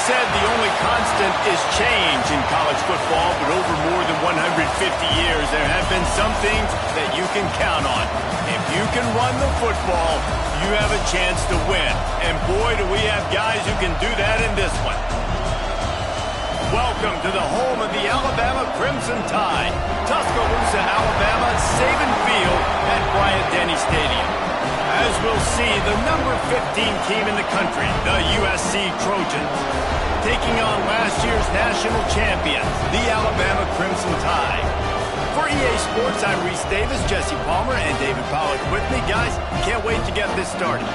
said the only constant is change in college football, but over more than 150 years, there have been some things that you can count on. If you can run the football, you have a chance to win. And boy, do we have guys who can do that in this one. Welcome to the home of the Alabama Crimson Tide. Tuscaloosa, Alabama, Saban Field at Bryant-Denny Stadium. As we'll see, the number 15 team in the country, the USC Trojans, taking on last year's national champions, the Alabama Crimson Tide. For EA Sports, I'm Reese Davis, Jesse Palmer, and David Pollack with me. Guys, can't wait to get this started.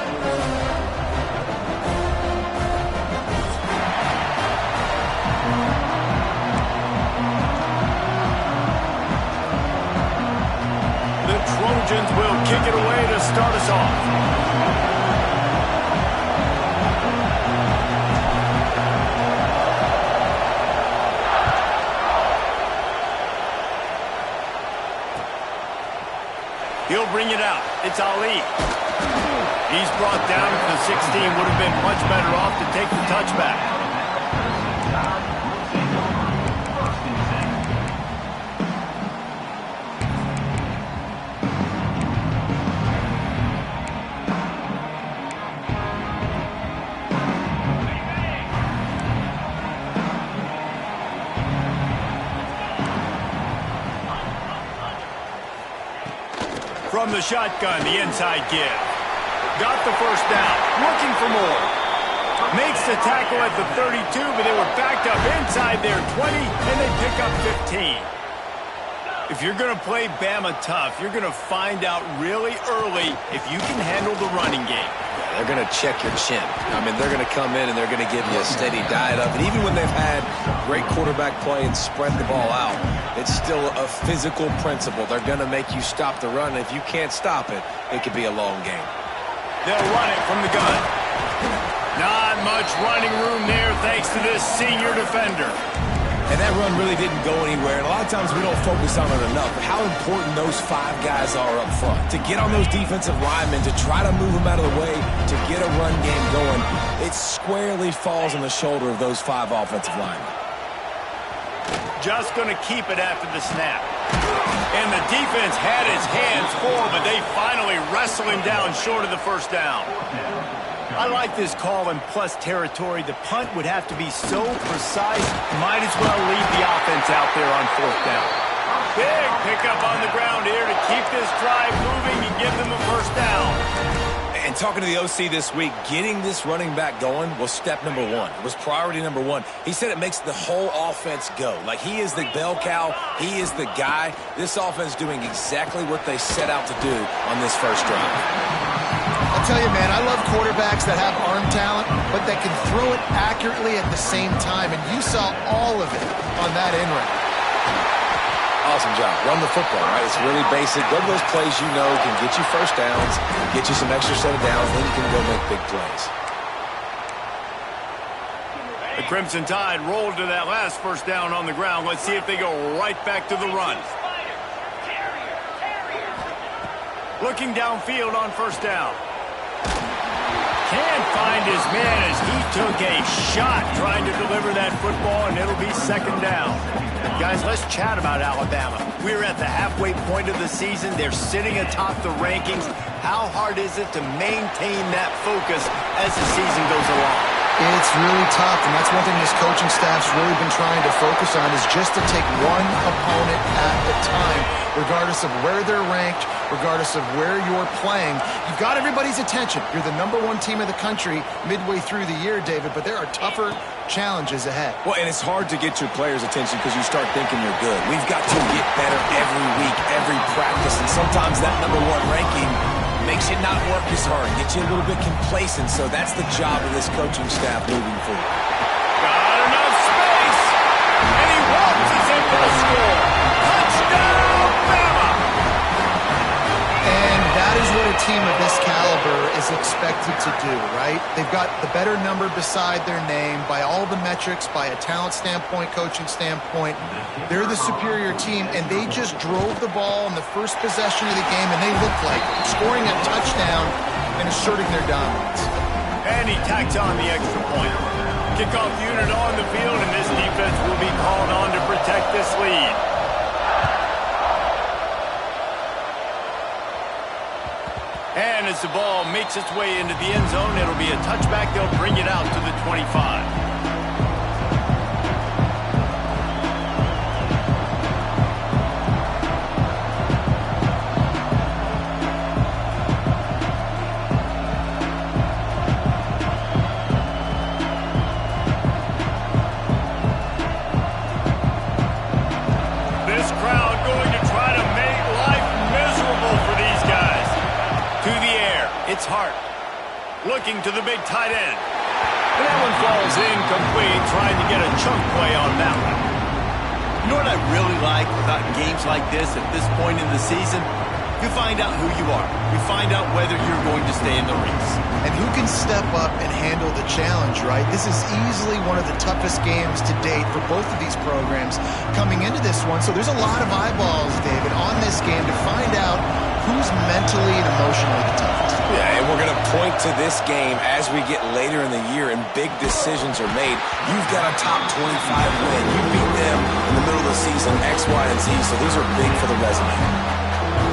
Trojans will kick it away to start us off. He'll bring it out. It's Ali. He's brought down to the 16. Would have been much better off to take the touchback. From the shotgun, the inside give. Got the first down. Looking for more. Makes the tackle at the 32, but they were backed up inside their 20, and they pick up 15. If you're going to play Bama tough, you're going to find out really early if you can handle the running game. They're going to check your chin. I mean, they're going to come in and they're going to give you a steady diet of it. Even when they've had great quarterback play and spread the ball out, it's still a physical principle. They're going to make you stop the run. If you can't stop it, it could be a long game. They'll run it from the gun. Not much running room there thanks to this senior defender. And that run really didn't go anywhere. And a lot of times we don't focus on it enough. But how important those five guys are up front. To get on those defensive linemen, to try to move them out of the way, to get a run game going, it squarely falls on the shoulder of those five offensive linemen. Just going to keep it after the snap. And the defense had his hands full, but they finally wrestle him down short of the first down. I like this call in plus territory. The punt would have to be so precise, might as well leave the offense out there on fourth down. Big pickup on the ground here to keep this drive moving and give them a first down. And talking to the OC this week, getting this running back going was step number one. It was priority number one. He said it makes the whole offense go. Like he is the bell cow. He is the guy. This offense doing exactly what they set out to do on this first drive. I'll tell you, man, I love quarterbacks that have arm talent, but that can throw it accurately at the same time, and you saw all of it on that in route. Awesome job. Run the football, right? It's really basic. Go to those plays you know can get you first downs, get you some extra set of downs, then you can go make big plays. The Crimson Tide rolled to that last first down on the ground. Let's see if they go right back to the run. Looking downfield on first down. Can't find his man as he took a shot trying to deliver that football, and it'll be second down. Guys, let's chat about Alabama. We're at the halfway point of the season. They're sitting atop the rankings. How hard is it to maintain that focus as the season goes along? It's really tough, and that's one thing this coaching staff's really been trying to focus on is just to take one opponent at a time, regardless of where they're ranked, regardless of where you're playing. You've got everybody's attention. You're the #1 team in the country midway through the year, David, but there are tougher challenges ahead. Well, and it's hard to get your players' attention because you start thinking you're good. We've got to get better every week, every practice, and sometimes that #1 ranking makes you not work as hard, gets you a little bit complacent. So that's the job of this coaching staff moving forward. Got enough space, and he waltzes in for the score. Touchdown, Bama! And that is what a team of this caliber is expected to do, right? They've got the better number beside their name by all the metrics, by a talent standpoint, coaching standpoint. They're the superior team, and they just drove the ball in the first possession of the game, and they looked like scoring a touchdown and asserting their dominance. And he tacks on the extra point. Kickoff unit on the field, and this defense will be called on to protect this lead. And as the ball makes its way into the end zone, it'll be a touchback. They'll bring it out to the 25. It's Hart, looking to the big tight end. And that one falls incomplete, trying to get a chunk play on that one. You know what I really like about games like this at this point in the season? You find out who you are. You find out whether you're going to stay in the race. And who can step up and handle the challenge, right? This is easily one of the toughest games to date for both of these programs coming into this one. So there's a lot of eyeballs, David, on this game to find out who's mentally and emotionally the toughest. Yeah, and we're going to point to this game as we get later in the year and big decisions are made. You've got a top 25 win. You beat them in the middle of the season, X, Y, and Z, so these are big for the resume.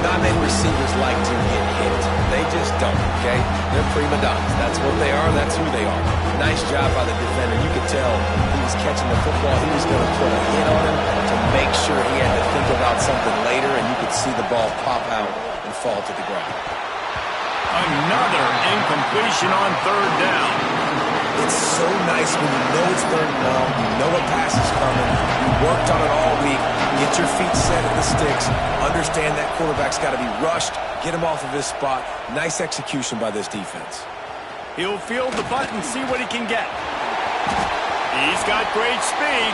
Not many receivers like to get hit. They just don't, okay? They're prima donnas. That's what they are. That's who they are. Nice job by the defender. You could tell he was catching the football. He was going to put a hit on him to make sure he had to think about something later, and you could see the ball pop out and fall to the ground. Another incompletion on third down. It's so nice when you know it's third and long, you know a pass is coming, you worked on it all week, get your feet set at the sticks, understand that quarterback's got to be rushed, get him off of his spot. Nice execution by this defense. He'll field the butt and see what he can get. He's got great speed.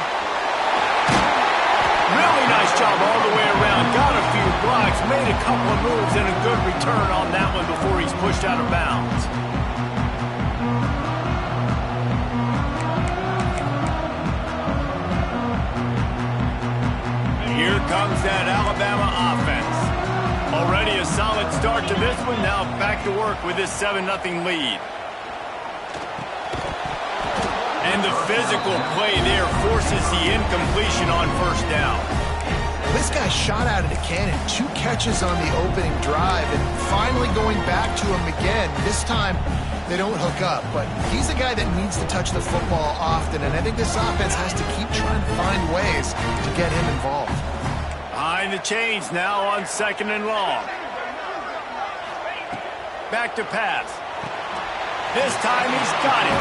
Really nice job all the way around. Got a few blocks, made a couple of moves, and a good return on that one before he's pushed out of bounds. Here comes that Alabama offense. Already a solid start to this one. Now back to work with this 7-0 lead. And the physical play there forces the incompletion on first down. This guy shot out of the cannon, 2 catches on the opening drive, and finally going back to him again. This time, they don't hook up, but he's a guy that needs to touch the football often, and I think this offense has to keep trying to find ways to get him involved. Behind the chains now on 2nd and long. Back to pass. This time he's got it.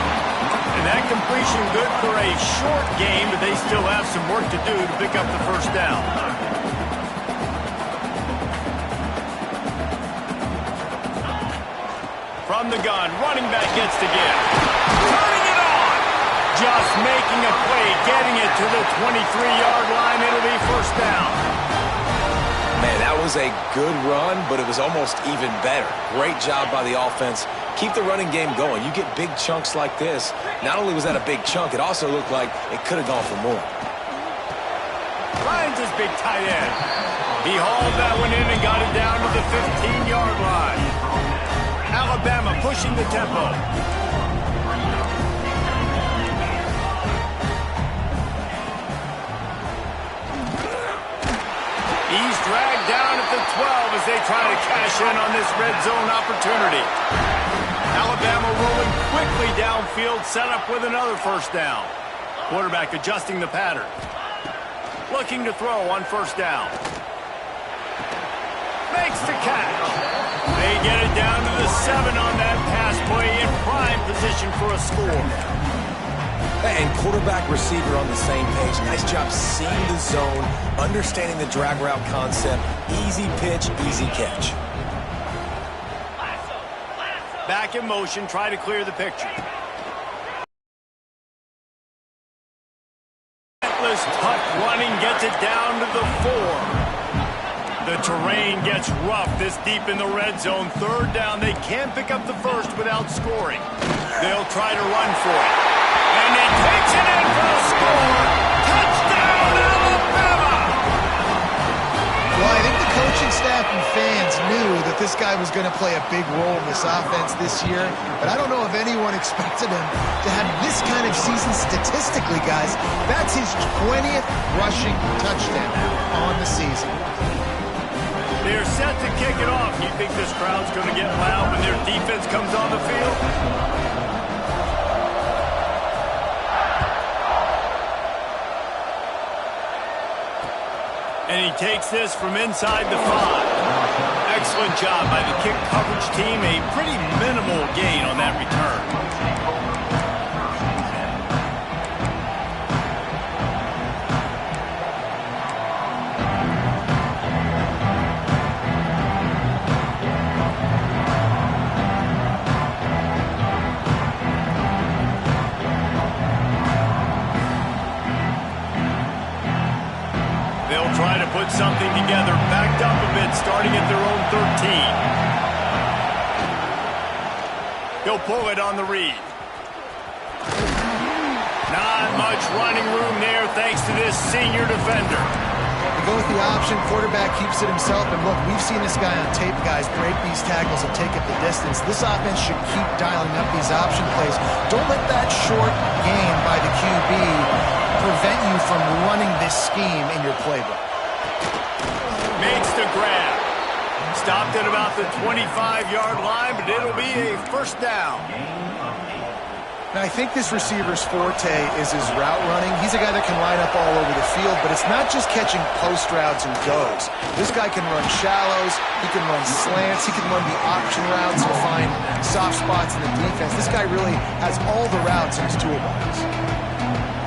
And that completion good for a short game, but they still have some work to do to pick up the first down. From the gun, running back gets to give. Turning it on! Just making a play, getting it to the 23-yard line. It'll be first down. Man, that was a good run, but it was almost even better. Great job by the offense. Keep the running game going. You get big chunks like this. Not only was that a big chunk, it also looked like it could have gone for more. Finds his big tight end. He hauled that one in and got it down to the 15-yard line. Alabama pushing the tempo. He's dragged down at the 12 as they try to cash in on this red zone opportunity. Alabama rolling quickly downfield, set up with another first down. Quarterback adjusting the pattern. Looking to throw on first down. Makes the catch. They get it down to the 7 on that pass play, in prime position for a score. And quarterback receiver on the same page. Nice job seeing the zone, understanding the drag route concept. Easy pitch, easy catch. Back in motion, try to clear the picture. Relentless tuck running gets it down to the 4. The terrain gets rough this deep in the red zone. Third down, they can't pick up the first without scoring. They'll try to run for it. And he takes it in for a score. Touchdown, Alabama! Well, I think the coaching staff and fans knew that this guy was going to play a big role in this offense this year, but I don't know if anyone expected him to have this kind of season statistically, guys. That's his 20th rushing touchdown on the season. They're set to kick it off. You think this crowd's going to get loud when their defense comes on the field? And he takes this from inside the 5. Excellent job by the kick coverage team. A pretty minimal gain on that return. Try to put something together, backed up a bit, starting at their own 13. He'll pull it on the read. Not much running room there thanks to this senior defender. They go with the option, quarterback keeps it himself, and look, we've seen this guy on tape, guys, break these tackles and take it the distance. This offense should keep dialing up these option plays. Don't let that short gain by the QB prevent you from running this scheme in your playbook. Makes the grab. Stopped at about the 25-yard line, but it'll be a first down. Now, I think this receiver's forte is his route running. He's a guy that can line up all over the field, but it's not just catching post routes and goes. This guy can run shallows, he can run slants, he can run the option routes and find soft spots in the defense. This guy really has all the routes in his toolbox.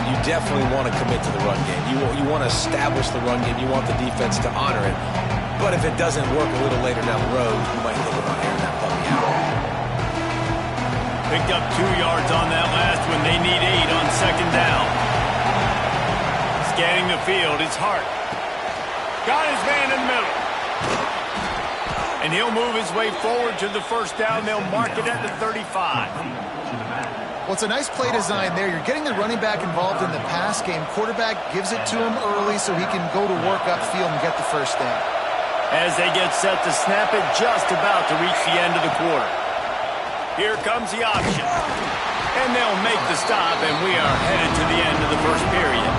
You definitely want to commit to the run game. You want to establish the run game. You want the defense to honor it. But if it doesn't work a little later down the road, you might think about airing that puppy out. Picked up 2 yards on that last one. They need 8 on second down. Scanning the field, it's Hart. Got his man in the middle. And he'll move his way forward to the first down. They'll mark it at the 35. Well, it's a nice play design there. You're getting the running back involved in the pass game. Quarterback gives it to him early so he can go to work upfield and get the first down. As they get set to snap it, just about to reach the end of the quarter. Here comes the option. And they'll make the stop, and we are headed to the end of the first period.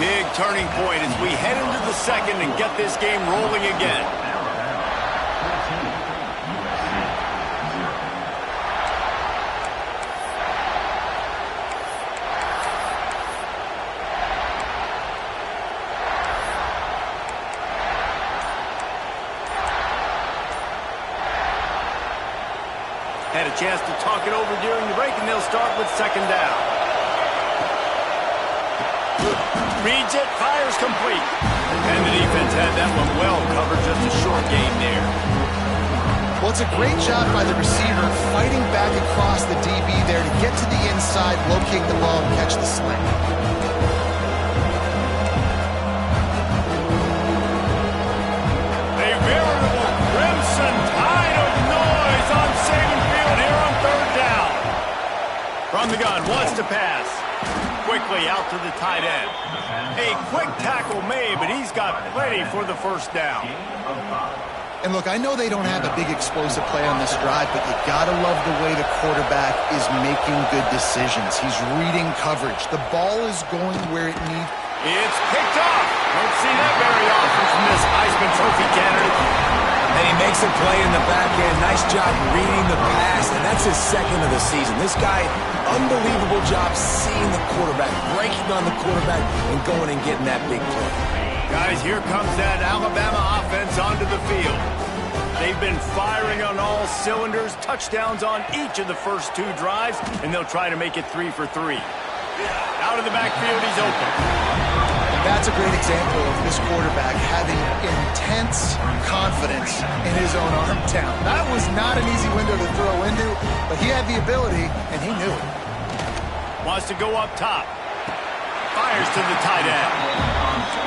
Big turning point as we head into the second and get this game rolling again. Had a chance to talk it over during the break, and they'll start with second down. Reads it, fires complete. And the defense had that one well covered, just a short gain there. Well, it's a great job by the receiver fighting back across the DB there to get to the inside, locate the ball, and catch the slant. A veritable crimson tide of noise on Saban Field here on third down. From the gun, wants to pass. Quickly out to the tight end. A quick tackle made, but he's got plenty for the first down. And look, I know they don't have a big explosive play on this drive, but you gotta love the way the quarterback is making good decisions. He's reading coverage. The ball is going where it needs. It's picked off. Don't see that very often from this Heisman Trophy candidate. And he makes a play in the back end. Nice job reading the pass, and that's his second of the season. This guy, unbelievable job seeing the quarterback, breaking on the quarterback, and going and getting that big play. Guys, here comes that Alabama offense onto the field. They've been firing on all cylinders, touchdowns on each of the first 2 drives, and they'll try to make it 3 for 3. Out of the backfield, he's open. That's a great example of this quarterback having intense confidence in his own arm talent. That was not an easy window to throw into, but he had the ability, and he knew it. Wants to go up top. Fires to the tight end.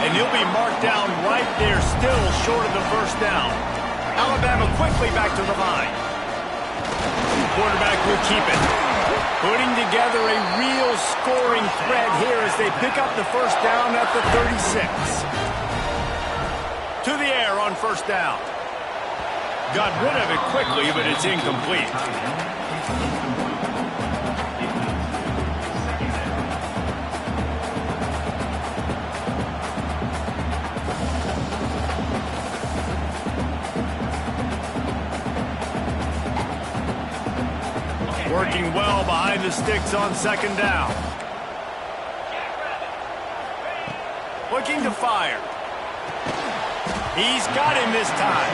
And he'll be marked down right there, still short of the first down. Alabama quickly back to the line. Quarterback will keep it. Putting together a real scoring threat here as they pick up the first down at the 36. to the air on first down. Got rid of it quickly, but it's incomplete. Working well behind the sticks on second down. Looking to fire. He's got him this time.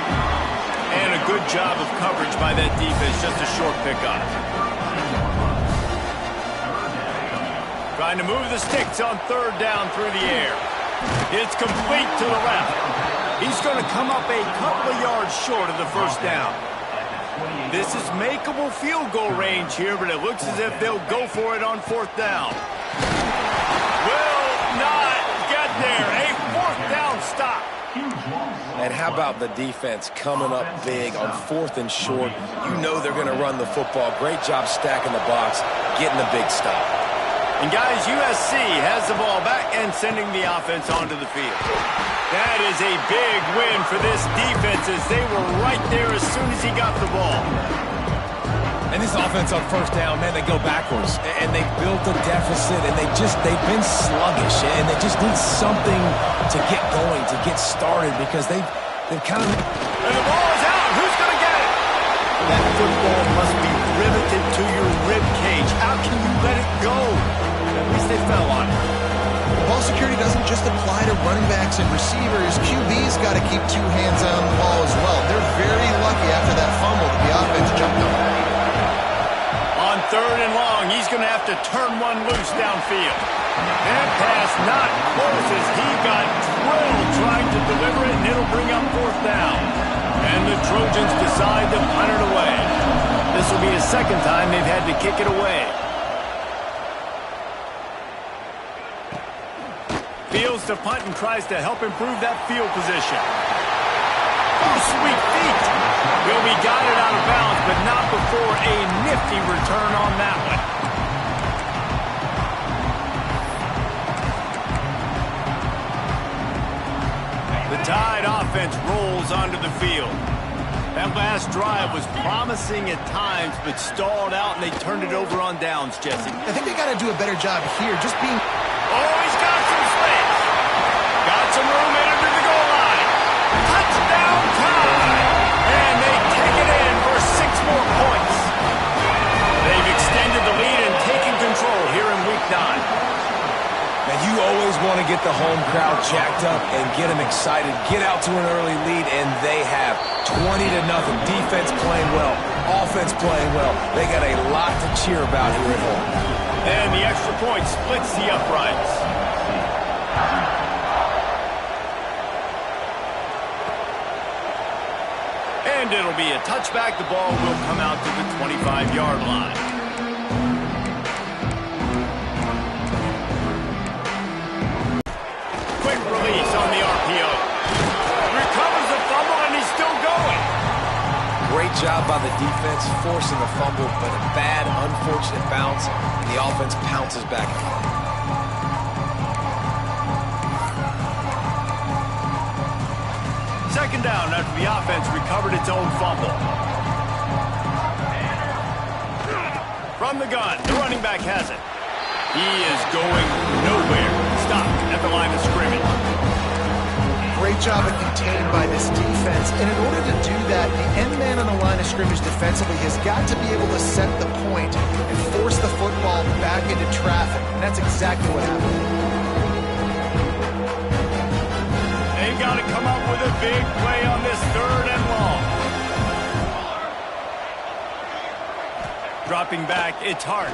And a good job of coverage by that defense, just a short pickup. Trying to move the sticks on third down through the air. It's complete to the left. He's going to come up a couple of yards short of the first down. This is makeable field goal range here, but it looks as if they'll go for it on fourth down. Will not get there. A fourth down stop. And how about the defense coming up big on fourth and short? You know they're going to run the football. Great job stacking the box, getting the big stop. And guys, USC has the ball back and sending the offense onto the field. That is a big win for this defense as they were right there as soon as he got the ball. And this offense on first down, man, they go backwards. And they built a deficit, and they've been sluggish. And they just need something to get going, to get started, because they've kind of... And the ball is out. Who's going to get it? That football must be riveted to your rib cage. How can you let it go? At least they fell on it. Ball security doesn't just apply to running backs and receivers. QB's got to keep two hands on the ball as well. They're very lucky after that fumble that the offense jumped on. On third and long, he's going to have to turn one loose downfield. That pass not close as he got drilled trying to deliver it, and it'll bring up fourth down. And the Trojans decide to punt it away. This will be the second time they've had to kick it away. Fields to punt and tries to help improve that field position. Oh, sweet feet. Will be got it out of bounds, but not before a nifty return on that one. The Tide offense rolls onto the field. That last drive was promising at times, but stalled out, and they turned it over on downs, Jesse. I think they got to do a better job here, just being... Oh, he's got some space. Got some room in under the goal line. Touchdown Tide. And they take it in for 6 more points. They've extended the lead and taken control here in Week 9. And you always want to get the home crowd jacked up and get them excited. Get out to an early lead, and they have 20-0. Defense playing well, offense playing well. They got a lot to cheer about here at home. And the extra point splits the uprights. And it'll be a touchback. The ball will come out to the 25-yard line. Quick release on the RPO. Recovers the fumble, and he's still going. Great job by the defense, forcing the fumble, but a bad, unfortunate bounce, and the offense pounces back. Second down after the offense recovered its own fumble. From the gun, the running back has it. He is going nowhere. Stopped at the line of scrimmage. Great job of contained by this defense. And in order to do that, the end man on the line of scrimmage defensively has got to be able to set the point and force the football back into traffic. And that's exactly what happened. They've got to come up with a big play on this third and long. Dropping back, it's Hart.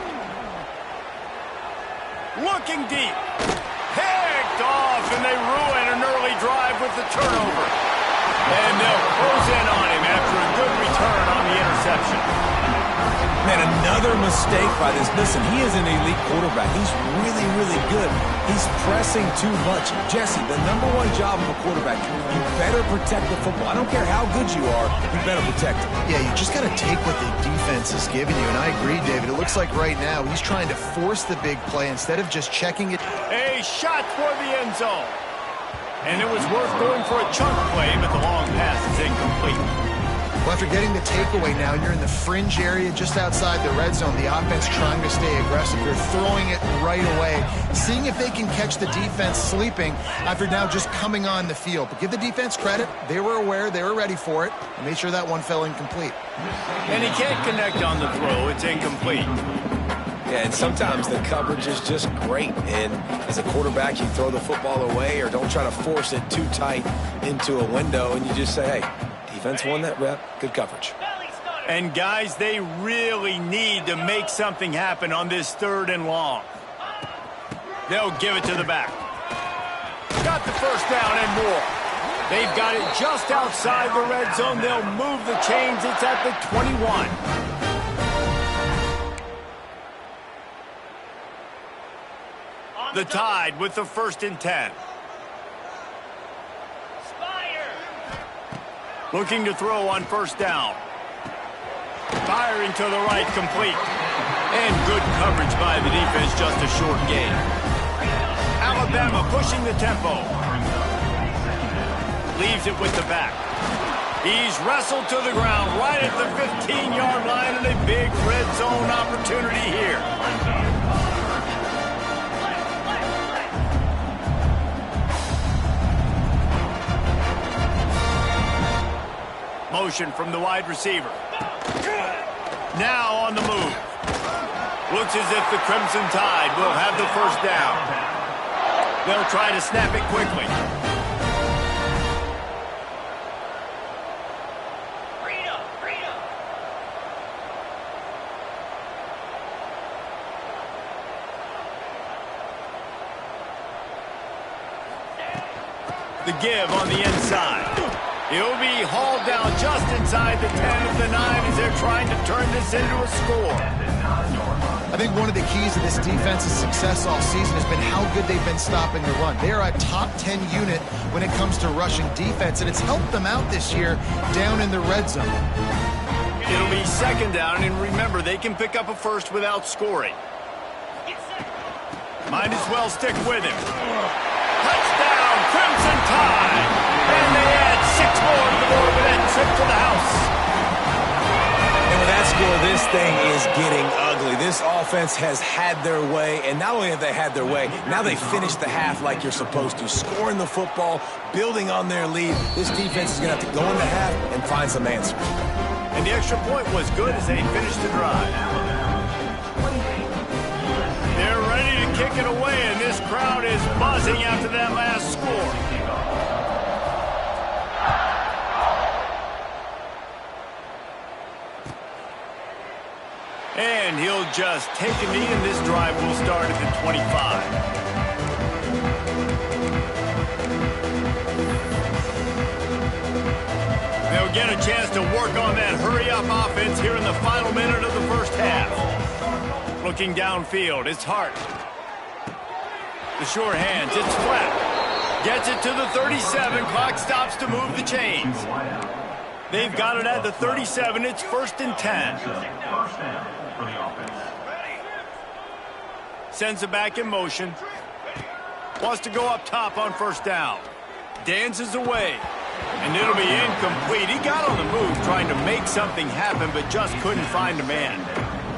Looking deep. Picked off, and they ruin an early drive with the turnover. And they'll close in on him after a good return on the interception. Man, another mistake by this. Listen, he is an elite quarterback. He's really, really good. He's pressing too much. Jesse, the #1 job of a quarterback, you better protect the football. I don't care how good you are, you better protect it. Yeah, you just got to take what the defense is giving you. And I agree, David. It looks like right now he's trying to force the big play instead of just checking it. A shot toward the end zone. And it was worth going for a chunk play, but the long pass is incomplete. Well, after getting the takeaway now, you're in the fringe area just outside the red zone. The offense trying to stay aggressive. You're throwing it right away, seeing if they can catch the defense sleeping after now just coming on the field. But give the defense credit. They were aware. They were ready for it. And made sure that one fell incomplete. And he can't connect on the throw. It's incomplete. Yeah, and sometimes the coverage is just great. And as a quarterback, you throw the football away or don't try to force it too tight into a window. And you just say, hey, defense won that rep. Good coverage. And, guys, they really need to make something happen on this 3rd and long. They'll give it to the back. Got the first down and more. They've got it just outside the red zone. They'll move the chains. It's at the 21. The Tide with the 1st and 10. Looking to throw on 1st down. Firing to the right, complete. And good coverage by the defense, just a short gain. Alabama pushing the tempo. Leaves it with the back. He's wrestled to the ground right at the 15-yard line, and a big red zone opportunity here. Motion from the wide receiver. Now on the move. Looks as if the Crimson Tide will have the first down. They'll try to snap it quickly. The give on the inside. He'll be hauled down just inside the 10 of the 9 as they're trying to turn this into a score. I think one of the keys to this defense's success all season has been how good they've been stopping the run. They are a top 10 unit when it comes to rushing defense, and it's helped them out this year down in the red zone. It'll be 2nd down, and remember, they can pick up a first without scoring. Might as well stick with him. Touchdown, Crimson Tide! And they add 6 more to the board with that trip to the house. And with that score, this thing is getting ugly. This offense has had their way, and not only have they had their way, now they finished the half like you're supposed to, scoring the football, building on their lead. This defense is going to have to go into half and find some answers. And the extra point was good as they finished the drive. They're ready to kick it away, and this crowd is buzzing after that last score. And he'll just take a knee, and this drive will start at the 25. They'll get a chance to work on that hurry-up offense here in the final minute of the first half. Looking downfield, it's Hart. The sure hands, it's flat. Gets it to the 37. Clock stops to move the chains. They've got it at the 37. It's 1st and 10. Sends it back in motion. Wants to go up top on 1st down. Dances away. And it'll be incomplete. He got on the move trying to make something happen, but just couldn't find a man.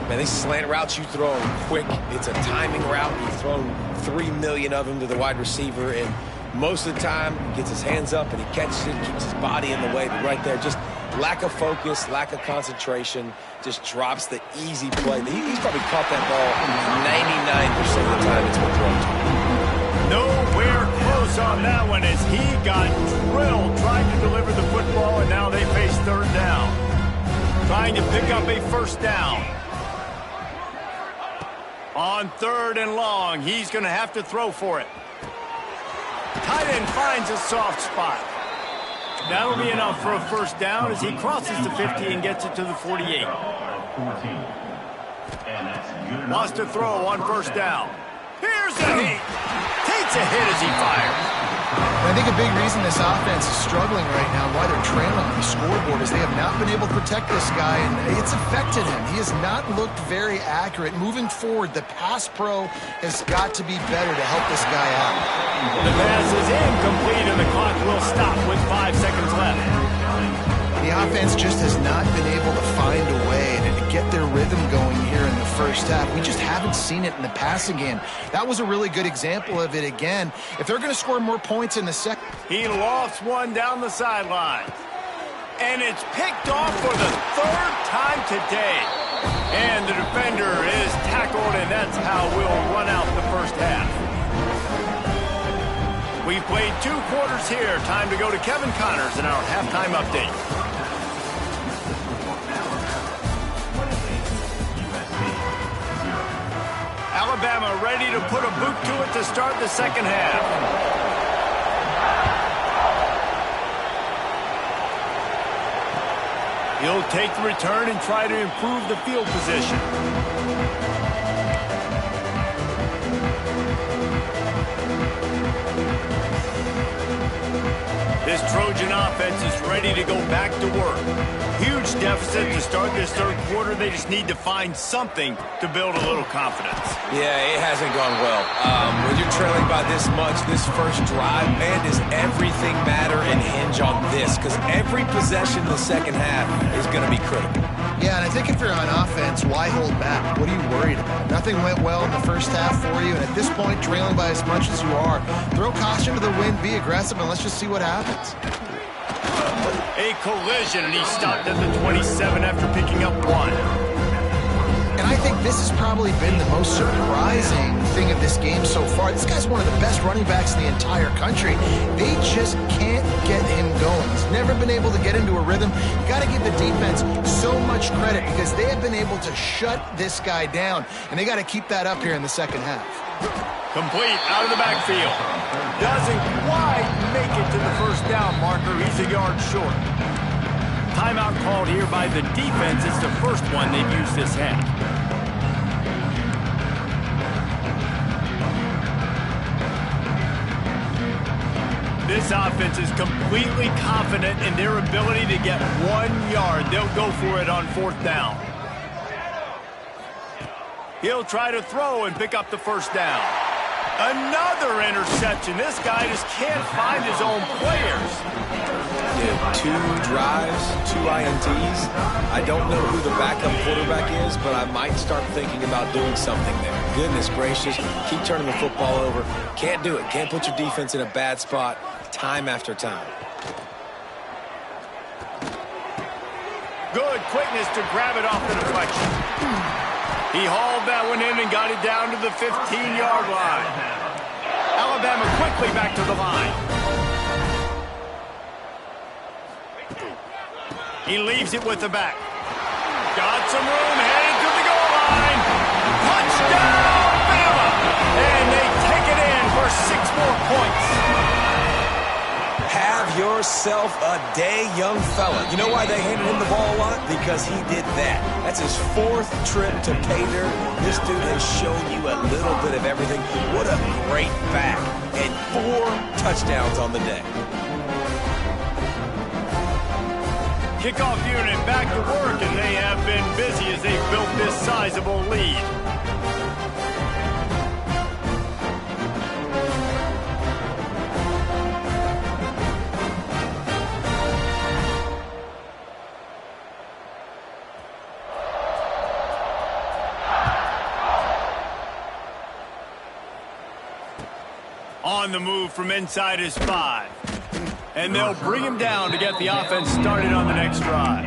Man, these slant routes you throw quick. It's a timing route. You throw 3 million of them to the wide receiver, and most of the time he gets his hands up and he catches it, keeps his body in the way. But right there, just lack of focus, lack of concentration, just drops the easy play. He's probably caught that ball 99% of the time it's been thrown to. Nowhere close on that one as he got drilled trying to deliver the football, and now they face 3rd down. Trying to pick up a 1st down. On 3rd and long, he's going to have to throw for it. Tight end finds a soft spot. That'll be enough for a 1st down as he crosses the 50 and gets it to the 48. Wants to throw on 1st down. Here's a hit. Takes a hit as he fires. And I think a big reason this offense is struggling right now, why they're trailing on the scoreboard, is they have not been able to protect this guy, and it's affected him. He has not looked very accurate. Moving forward, the pass pro has got to be better to help this guy out. The pass is incomplete, and the clock will stop with 5 seconds left. The offense just has not been able to find a way to get their rhythm going here in the first half. We just haven't seen it in the passing game. That was a really good example of it again. If they're going to score more points in the second... He lofts one down the sideline. And it's picked off for the 3rd time today. And the defender is tackled, and that's how we'll run out the first half. We've played 2 quarters here. Time to go to Kevin Connors in our halftime update. Alabama ready to put a boot to it to start the second half. He'll take the return and try to improve the field position. This Trojan offense is ready to go back to work. Huge deficit to start this 3rd quarter. They just need to find something to build a little confidence. Yeah, it hasn't gone well. When you're trailing by this much, this first drive, man, does everything matter and hinge on this? Because every possession in the second half is going to be critical. Yeah, and I think if you're on offense, why hold back? What are you worried about? Nothing went well in the first half for you, and at this point, trailing by as much as you are, throw caution to the wind, be aggressive, and let's just see what happens. A collision, and he stopped at the 27 after picking up 1. And I think this has probably been the most surprising thing of this game so far. This guy's one of the best running backs in the entire country. They just can't get him going. He's never been able to get into a rhythm. You got to give the defense so much credit because they have been able to shut this guy down, and they got to keep that up here in the second half. Complete out of the backfield. Doesn't quite make it to the first down marker. He's a yard short. Timeout called here by the defense. It's the first one they've used this half. This offense is completely confident in their ability to get 1 yard. They'll go for it on 4th down. He'll try to throw and pick up the first down. Another interception. This guy just can't find his own players. Did 2 drives, 2 INTs. I don't know who the backup quarterback is, but I might start thinking about doing something there. Goodness gracious, keep turning the football over. Can't do it. Can't put your defense in a bad spot time after time. Good quickness to grab it off the deflection. He hauled that one in and got it down to the 15-yard line. Alabama quickly back to the line. He leaves it with the back. Got some room, headed to the goal line. Touchdown, Bama! And they take it in for 6 more points. Have yourself a day, young fella. You know why they handed him the ball a lot? Because he did that. That's his 4th trip to pay dirt. This dude has shown you a little bit of everything. What a great back. And 4 touchdowns on the day. Kickoff unit back to work, and they have been busy as they've built this sizable lead. On the move from inside his 5. And they'll bring him down to get the offense started on the next drive.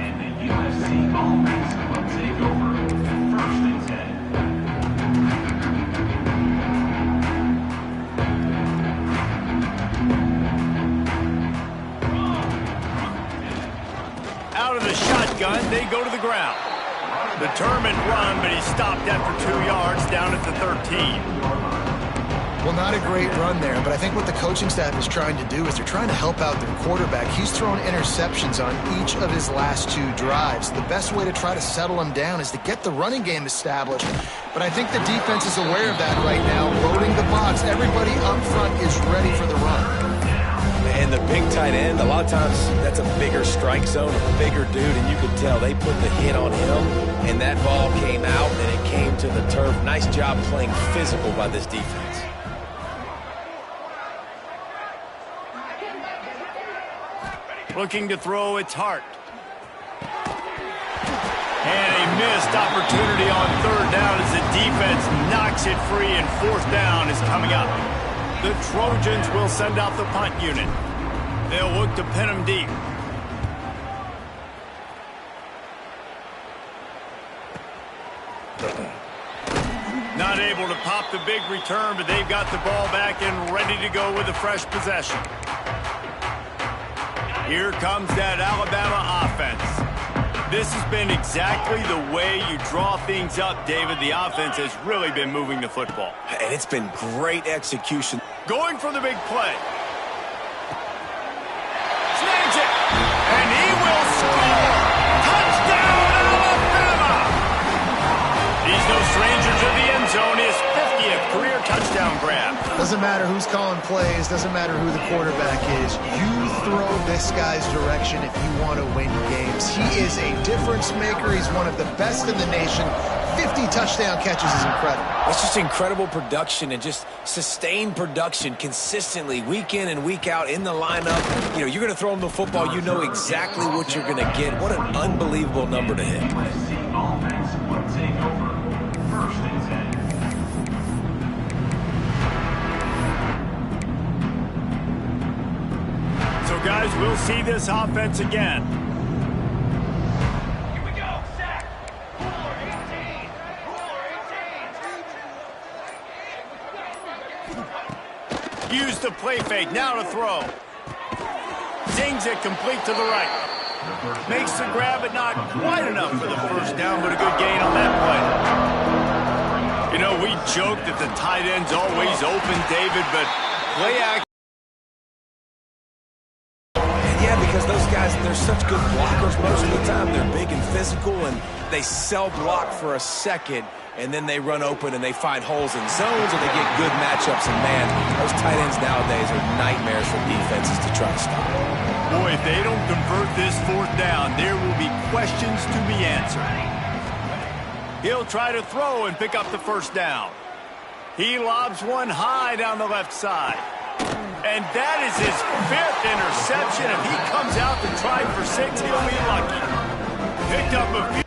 Out of the shotgun, they go to the ground. Determined run, but he stopped after 2 yards down at the 13. Well, not a great run there, but I think what the coaching staff is trying to do is they're trying to help out their quarterback. He's thrown interceptions on each of his last 2 drives. The best way to try to settle him down is to get the running game established. But I think the defense is aware of that right now, loading the box. Everybody up front is ready for the run. And the big tight end, a lot of times that's a bigger strike zone, a bigger dude, and you could tell they put the hit on him, and that ball came out, and it came to the turf. Nice job playing physical by this defense. Looking to throw, it's Hart. And a missed opportunity on third down as the defense knocks it free, and fourth down is coming up. The Trojans will send out the punt unit. They'll look to pin them deep. Not able to pop the big return, but they've got the ball back and ready to go with a fresh possession. Here comes that Alabama offense. This has been exactly the way you draw things up, David. The offense has really been moving the football. And it's been great execution. Going for the big play. Snags it. And he will score. Touchdown, Alabama. He's no stranger to the end zone. His 50th career touchdown grab. Doesn't matter who's calling plays. Doesn't matter who the quarterback is. You throw this guy's direction if you want to win games. He is a difference maker. He's one of the best in the nation. 50 touchdown catches is incredible. It's just incredible production and just sustained production consistently week in and week out in the lineup. You know, you're going to throw him the football. You know exactly what you're going to get. What an unbelievable number to hit. So, guys, we'll see this offense again. Here we go, sack. Ruler 18. Use the play fake. Now to throw. Zings it complete to the right. Makes the grab, but not quite enough for the first down, but a good gain on that play. You know, we joke that the tight end's always open, David, but play action. Yeah, because those guys, they're such good blockers most of the time. They're big and physical, and they sell block for a second, and then they run open and they find holes in zones, and they get good matchups. And, man, those tight ends nowadays are nightmares for defenses to try to stop. Boy, if they don't convert this fourth down, there will be questions to be answered. He'll try to throw and pick up the first down. He lobs one high down the left side. And that is his 5th interception. If he comes out to try for 6, he'll be lucky. Picked up a few